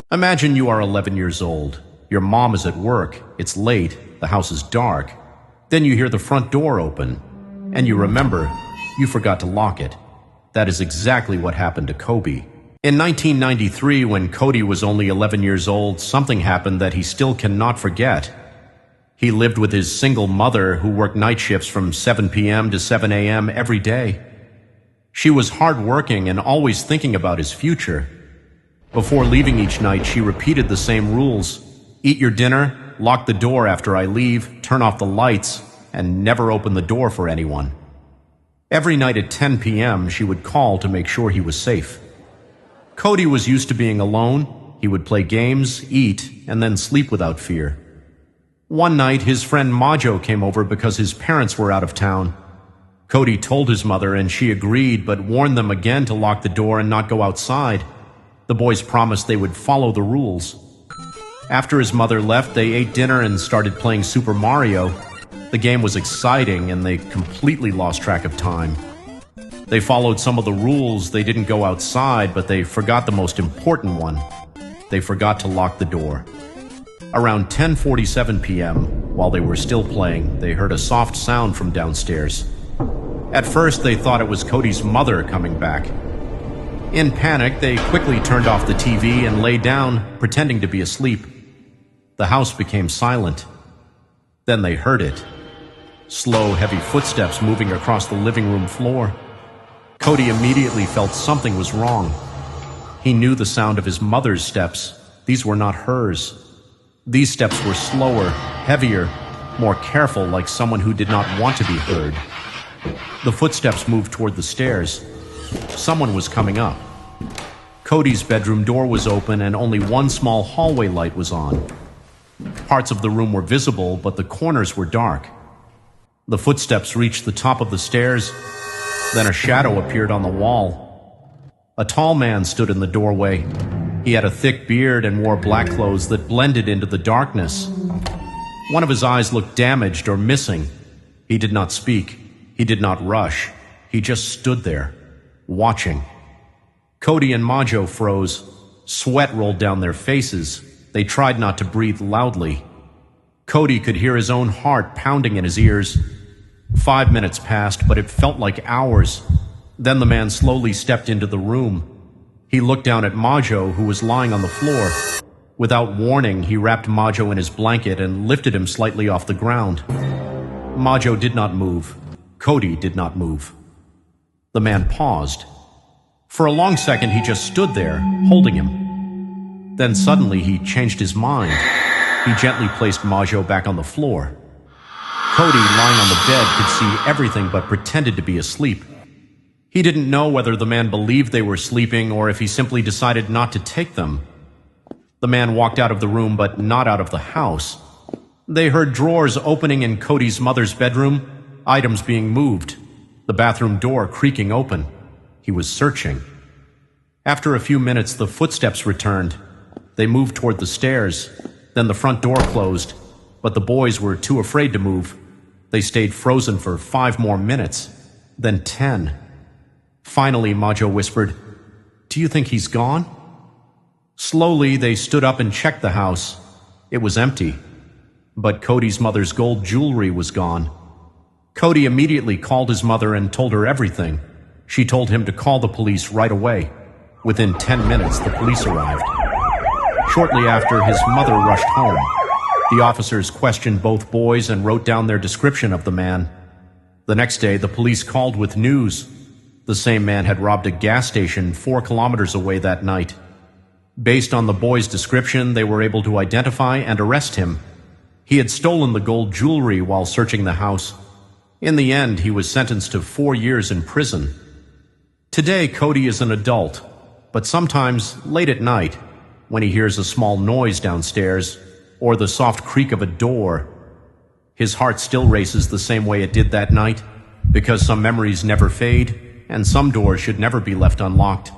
Imagine you are 11 years old. Your mom is at work, it's late, the house is dark. Then you hear the front door open, and you remember you forgot to lock it. That is exactly what happened to Kobe. In 1993, when Cody was only 11 years old, something happened that he still cannot forget. He lived with his single mother who worked night shifts from 7 p.m. to 7 a.m. every day. She was hardworking and always thinking about his future. Before leaving each night, she repeated the same rules. Eat your dinner, lock the door after I leave, turn off the lights, and never open the door for anyone. Every night at 10 p.m., she would call to make sure he was safe. Cody was used to being alone. He would play games, eat, and then sleep without fear. One night, his friend Majo came over because his parents were out of town. Cody told his mother, and she agreed, but warned them again to lock the door and not go outside. The boys promised they would follow the rules. After his mother left, they ate dinner and started playing Super Mario. The game was exciting, and they completely lost track of time. They followed some of the rules. They didn't go outside, but they forgot the most important one. They forgot to lock the door. Around 10:47 p.m., while they were still playing, they heard a soft sound from downstairs. At first, they thought it was Cody's mother coming back. In panic, they quickly turned off the TV and lay down, pretending to be asleep. The house became silent. Then they heard it. Slow, heavy footsteps moving across the living room floor. Cody immediately felt something was wrong. He knew the sound of his mother's steps. These were not hers. These steps were slower, heavier, more careful, like someone who did not want to be heard. The footsteps moved toward the stairs. Someone was coming up. Cody's bedroom door was open and only one small hallway light was on. Parts of the room were visible, but the corners were dark. The footsteps reached the top of the stairs. Then a shadow appeared on the wall. A tall man stood in the doorway. He had a thick beard and wore black clothes that blended into the darkness. One of his eyes looked damaged or missing. He did not speak. He did not rush. He just stood there, watching. Cody and Majo froze. Sweat rolled down their faces. They tried not to breathe loudly. Cody could hear his own heart pounding in his ears. 5 minutes passed, but it felt like hours. Then the man slowly stepped into the room. He looked down at Majo, who was lying on the floor. Without warning, he wrapped Majo in his blanket and lifted him slightly off the ground. Majo did not move. Cody did not move. The man paused. For a long second, he just stood there, holding him. Then suddenly, he changed his mind. He gently placed Majo back on the floor. Cody, lying on the bed, could see everything but pretended to be asleep. He didn't know whether the man believed they were sleeping or if he simply decided not to take them. The man walked out of the room, but not out of the house. They heard drawers opening in Cody's mother's bedroom, items being moved, the bathroom door creaking open. He was searching. After a few minutes, the footsteps returned. They moved toward the stairs. Then the front door closed, but the boys were too afraid to move. They stayed frozen for 5 more minutes, then 10. Finally, Majo whispered, "Do you think he's gone?" Slowly, they stood up and checked the house. It was empty, but Cody's mother's gold jewelry was gone. Cody immediately called his mother and told her everything. She told him to call the police right away. Within 10 minutes, the police arrived. Shortly after, his mother rushed home. The officers questioned both boys and wrote down their description of the man. The next day, the police called with news. The same man had robbed a gas station 4 kilometers away that night. Based on the boy's description, they were able to identify and arrest him. He had stolen the gold jewelry while searching the house. In the end, he was sentenced to 4 years in prison. Today, Cody is an adult, but sometimes, late at night, when he hears a small noise downstairs or the soft creak of a door, his heart still races the same way it did that night, because some memories never fade and some doors should never be left unlocked.